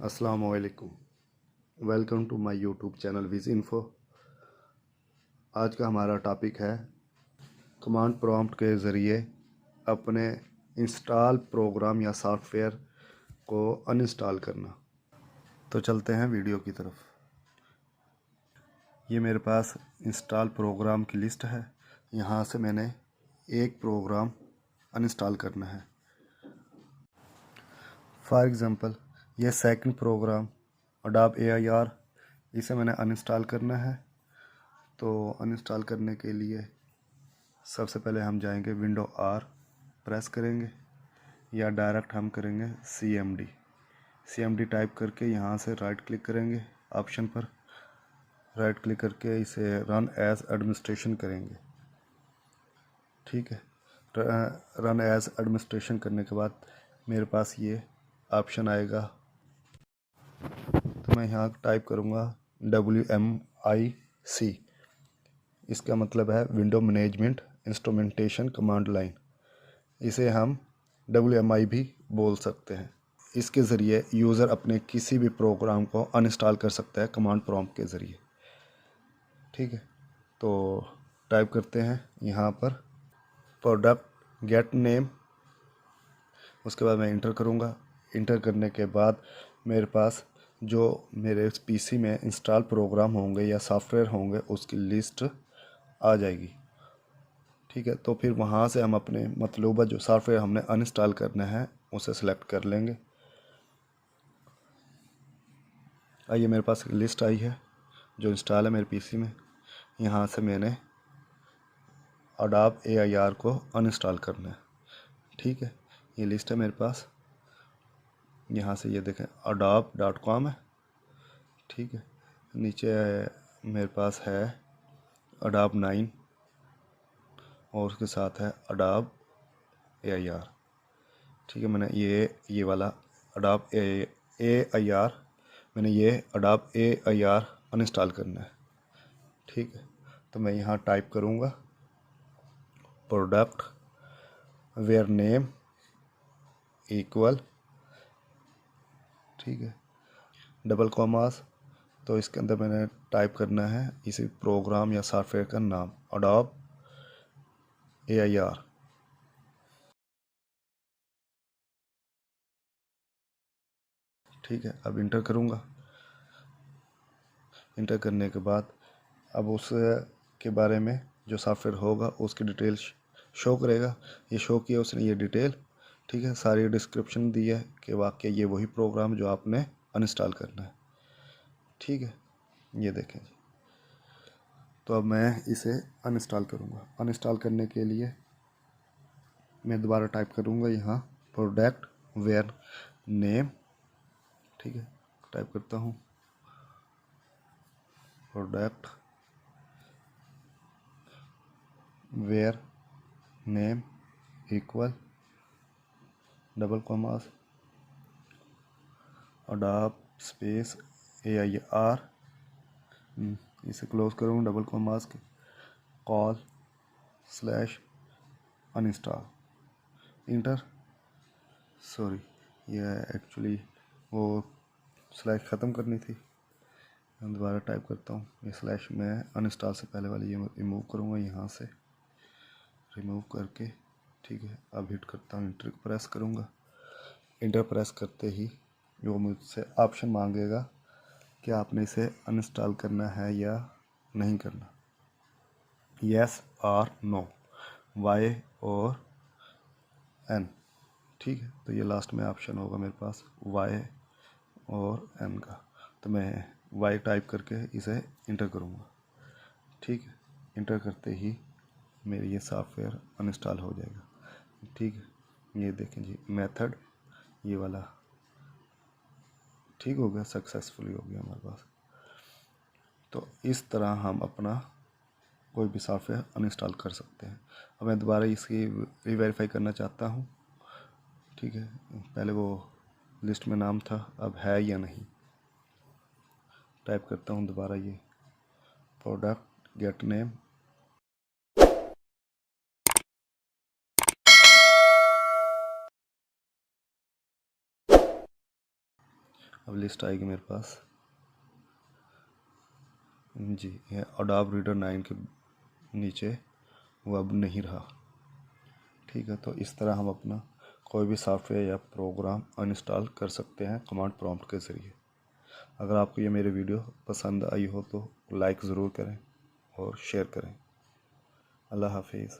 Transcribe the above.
अस्सलाम वालेकुम। Welcome to my YouTube channel Wiz Info. आज का हमारा टॉपिक है कमांड प्रॉम्प्ट के ज़रिए अपने इंस्टॉल प्रोग्राम या सॉफ्टवेयर को अनइंस्टॉल करना। तो चलते हैं वीडियो की तरफ। ये मेरे पास इंस्टॉल प्रोग्राम की लिस्ट है। यहाँ से मैंने एक प्रोग्राम अनइंस्टॉल करना है। फॉर एग्ज़ाम्पल ये सेकंड प्रोग्राम अडोब AIR, इसे मैंने अनइंस्टॉल करना है। तो अनइंस्टॉल करने के लिए सबसे पहले हम जाएंगे विंडो R प्रेस करेंगे या डायरेक्ट हम करेंगे CMD टाइप करके यहाँ से राइट क्लिक करेंगे, ऑप्शन पर राइट क्लिक करके इसे रन एज एडमिनिस्ट्रेशन करेंगे। ठीक है, रन एज एडमिनिस्ट्रेशन करने के बाद मेरे पास ये ऑप्शन आएगा। तो मैं यहाँ टाइप करूँगा WMIC, इसका मतलब है window management instrumentation command line. इसे हम WMI भी बोल सकते हैं। इसके ज़रिए यूज़र अपने किसी भी प्रोग्राम को अनइंस्टॉल कर सकता है कमांड प्रॉम्प्ट के ज़रिए। ठीक है, तो टाइप करते हैं यहाँ पर प्रोडक्ट गेट नेम, उसके बाद मैं इंटर करूँगा। इंटर करने के बाद मेरे पास जो मेरे PC में इंस्टॉल प्रोग्राम होंगे या सॉफ्टवेयर होंगे उसकी लिस्ट आ जाएगी। ठीक है, तो फिर वहाँ से हम अपने मतलूबा जो सॉफ्टवेयर हमने अनइंस्टॉल करना है उसे सेलेक्ट कर लेंगे। आइए, मेरे पास लिस्ट आई है जो इंस्टॉल है मेरे PC में। यहाँ से मैंने अडोब AIR को अनइंस्टॉल करना है। ठीक है, ये लिस्ट है मेरे पास। यहाँ से ये देखें adobe.com है। ठीक है, नीचे मेरे पास है अडोब 9 और उसके साथ है अडोब AIR। ठीक है, मैंने ये वाला अडोब AIR मैंने ये अडोब AIR अनइंस्टॉल करना है। ठीक है, तो मैं यहाँ टाइप करूँगा प्रोडक्ट वेयर नेम इक्वल, ठीक है, डबल कॉमास। तो इसके अंदर मैंने टाइप करना है इसी प्रोग्राम या सॉफ्टवेयर का नाम अडोब AIR। ठीक है, अब इंटर करूँगा। इंटर करने के बाद अब उस के बारे में जो सॉफ्टवेयर होगा उसकी डिटेल शो करेगा। ये शो किया उसने ये डिटेल। ठीक है, सारी डिस्क्रिप्शन दी है कि वाकई ये वही प्रोग्राम जो आपने अनइंस्टॉल करना है। ठीक है, ये देखें जी। तो अब मैं इसे अनइंस्टॉल करूँगा। अनइंस्टॉल करने के लिए मैं दोबारा टाइप करूँगा यहाँ प्रोडक्ट वेयर नेम। ठीक है, टाइप करता हूँ product where name equal double commas Adobe space AIR, इसे क्लोज करूँ डबल कॉमास के call slash uninstall enter. Sorry, ये एक्चुअली वो स्लैश ख़त्म करनी थी। मैं दोबारा टाइप करता हूँ। ये स्लैश मैं अनइंस्टॉल से पहले वाली ये रिमूव करूँगा, यहाँ से रिमूव करके। ठीक है, अब हिट करता हूँ, इंटर प्रेस करूँगा। इंटर प्रेस करते ही वो मुझसे ऑप्शन मांगेगा कि आपने इसे अनइंस्टॉल करना है या नहीं करना, यस और नो, वाई और एन। ठीक है, तो ये लास्ट में ऑप्शन होगा मेरे पास वाई और एन का। तो मैं वाई टाइप करके इसे इंटर करूँगा। ठीक है, इंटर करते ही मेरी ये सॉफ्टवेयर अनइंस्टॉल हो जाएगा। ठीक है, ये देखें जी, मेथड ये वाला ठीक हो गया, सक्सेसफुली हो गया हमारे पास। तो इस तरह हम अपना कोई भी सॉफ्टवेयर अनइंस्टॉल कर सकते हैं। अब मैं दोबारा इसकी रीवेरीफाई करना चाहता हूँ। ठीक है, पहले वो लिस्ट में नाम था, अब है या नहीं। टाइप करता हूँ दोबारा ये प्रोडक्ट गेट नेम अब लिस्ट आएगी मेरे पास जी। ये अडोब रीडर 9 के नीचे वो अब नहीं रहा। ठीक है, तो इस तरह हम अपना कोई भी सॉफ्टवेयर या प्रोग्राम अनइंस्टॉल कर सकते हैं कमांड प्रॉम्प्ट के ज़रिए। अगर आपको ये मेरी वीडियो पसंद आई हो तो लाइक ज़रूर करें और शेयर करें। अल्लाह हाफिज़।